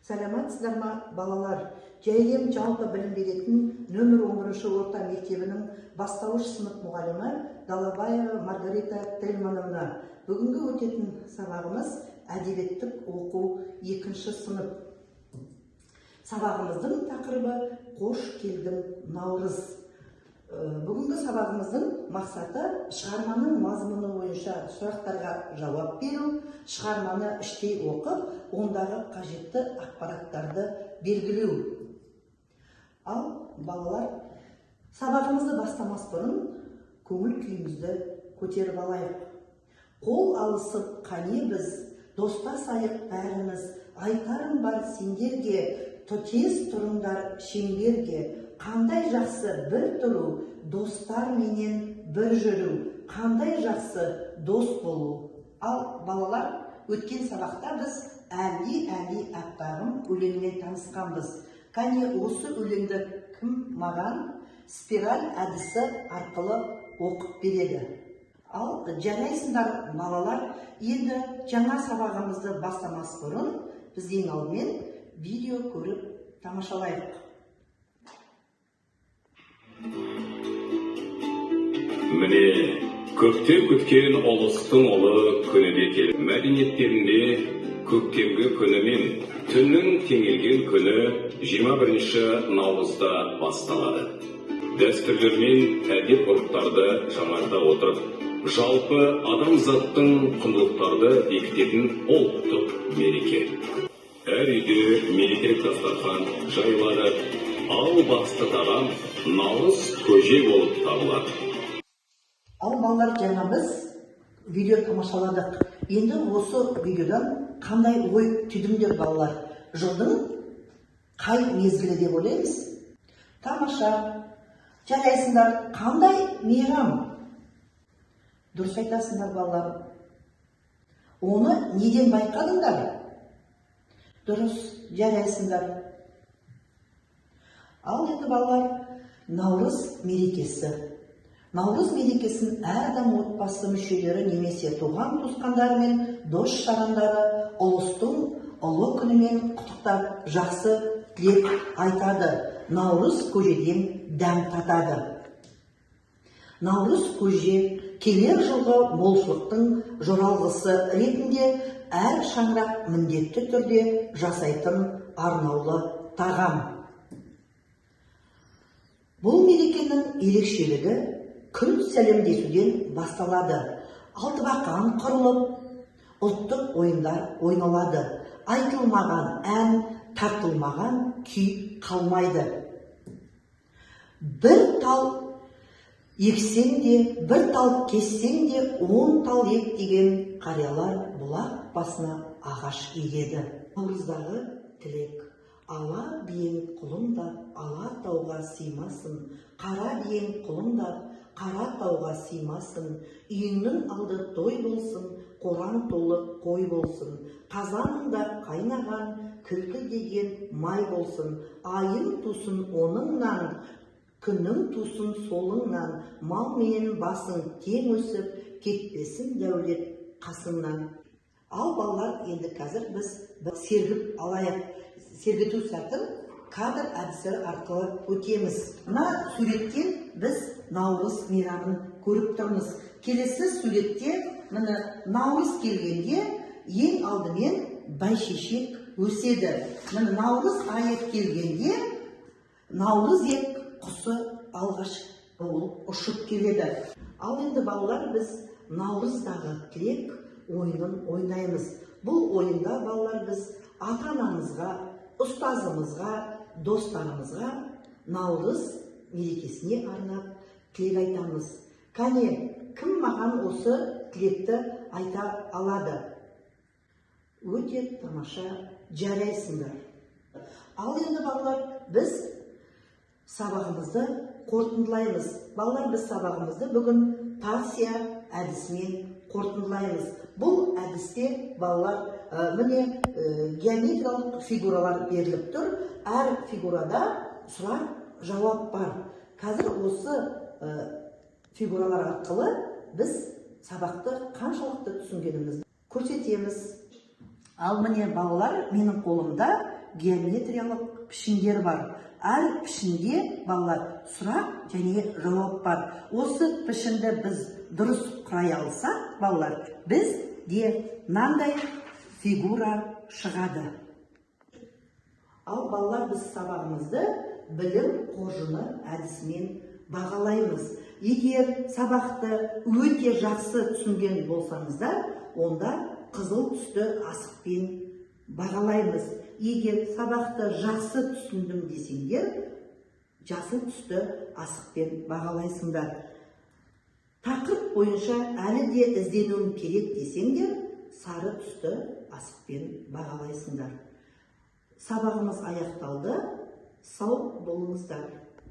Саламатсыздар ма, балалар? Жәйрем жалпы білім беретін нөмір 11-ші орта мектебінің бастауыш сынып мұғалімі Далабаева Маргарита Тельмановна. Бүгінгі өтетін сабағымыз әдебиеттік оқу 2-ші сынып. Сабағымыздың тақырыбы «Қош келдің, Наурыз». Бүгінгі сабағымыздың мақсаты шығарманың мазмұны бойынша сұрақтарға жауап беру, шығарманы іштей оқып, ондағы қажетті ақпараттарды белгілеу. Ал балалар, сабағымызды бастамас бұрын көңіл күйімізді көтеріп алайық. Қол алысып қане біз, достасайық бәріміз, айтарым бар сендерге, тез тұрыңдар шеңберге. Қандай жақсы бір тұру, достар менен бір жүру, қандай жақсы дос болу. Ал балалар, өткен сабақта біз әли аппағым өлеңмен танысқанбыз. Кәне осы өлеңді кім маған спираль әдісі арқылы оқып береді. Ал жарайсыңдар балалар, енді жаңа сабағымызды бастамас бұрын біз ең алдымен видео көріп тамашалайық. Міне, көптен күткен ұлыстың ұлы күні де келді. Мәдениеттерінде көктемгі күні мен түннің теңелген күні 21-ші наурызда басталады. Дәстүрлер мен әдет-ғұрыптарды жаңарта отырып, жалпы адамзаттың құндылықтарды бекітетін ұлттық мереке. Әр үйде мерекелік дастархан жайылады, ал басты тағам наурыз көже болып табылады. Ал балалар, жаңа біз видео тамашаладық. Енді осы видеодан қандай ой түйдіңдер балалар? Жылдың қай мезгілі деп ойлаймыз? Тамаша. Жарайсыңдар, қандай мейрам? Дұрыс айтасыңдар балалар. Оны неден байқадыңдар? Дұрыс, жарайсыңдар. Ал енді балалар, Наурыз мерекесі. Наурыз мерекесін әрдам отбасы мүшелері немесе туған туысқандары мен дос жарандары ұлыстың ұлы күнімен құттықтап жақсы тілек айтады. Наурыз көжеден дәм татады. Наурыз көже келер жылғы молшылықтың жоралғысы ретінде әр шаңырақ міндетті түрде жасайтын арнаулы тағам. Бұл мерекенің ерекшелігі күн сәлемдесуден басталады. Алтыбақан құрылып, ұлттық ойындар ойналады. Айтылмаған ән, тартылмаған күй қалмайды. Бір тал ексең де, бір тал кессең де, 10 тал ек деген қариялар бұлақ басына ағаш егеді. Наурыздағы тілек. Ала биен құлыңдап, ала тауға сыймасын, қара биен құлыңдап, қара тауға сыймасын, үйіңнің алды той болсын, қоран толы қой болсын, қазаныңда қайнаған кілкілдеген май болсын, айың тусын оныңнан, күнің тусын солыңнан, мал менен басың тең өсіп, кетпесін дәулет қасыңнан. Ал балалар, енді қазір біз сергіп алайық. Сергіту сәтін кадр әдісі арқылы өтеміз. Мына суреттен біз Наурыз мейрамын көріп тұрмыз. Келесі суретте міне Наурыз келгенде ең алдымен бәйшешек өседі. Міне Наурыз айы келгенде Наурыз ек құсы алғаш болып ұшып келеді. Ал енді балалар, біз Наурыздағы тілек ойынын ойнаймыз. Бұл ойында балалар, біз ата-анамызға, ұстазымызға, достарымызға Наурыз мерекесіне арнап тілек айтамыз. Кәне, кім маған осы тілекті айта алады? Өте тамаша, жарайсыңдар. Ал енді балалар, біз сабағымызды қорытындылаймыз. Балалар, біз сабағымызды бүгін Тарсия әдісімен қорытындылаймыз. Бұл әдісте балалар, міне геометриялық фигуралар беріліп тұр. Әр фигурада сұрақ жауап бар. Қазір осы фигуралар арқылы біз сабақты қаншалықты түсінгенімізді көрсетеміз. Ал міне балалар, менің қолымда геометриялық пішіндер бар. Әр пішінде балалар сұрақ және жауап бар. Осы пішінді біз дұрыс құрай алсақ, балалар, біз де мынандай фигура шығады. Ал балалар, біз сабағымызды білім қоржыны әдісімен бағалаймыз. Егер сабақты өте жақсы түсінген болсаңыздар, онда қызыл түсті асықпен бағалаймыз. Егер сабақты жақсы түсіндім десеңдер, жасыл түсті асықпен бағалайсыңдар. Тақырып бойынша әлі де ізденуім керек десеңдер, сары түсті асықпен бағалайсыңдар. Сабағымыз аяқталды. Сау болыңыздар.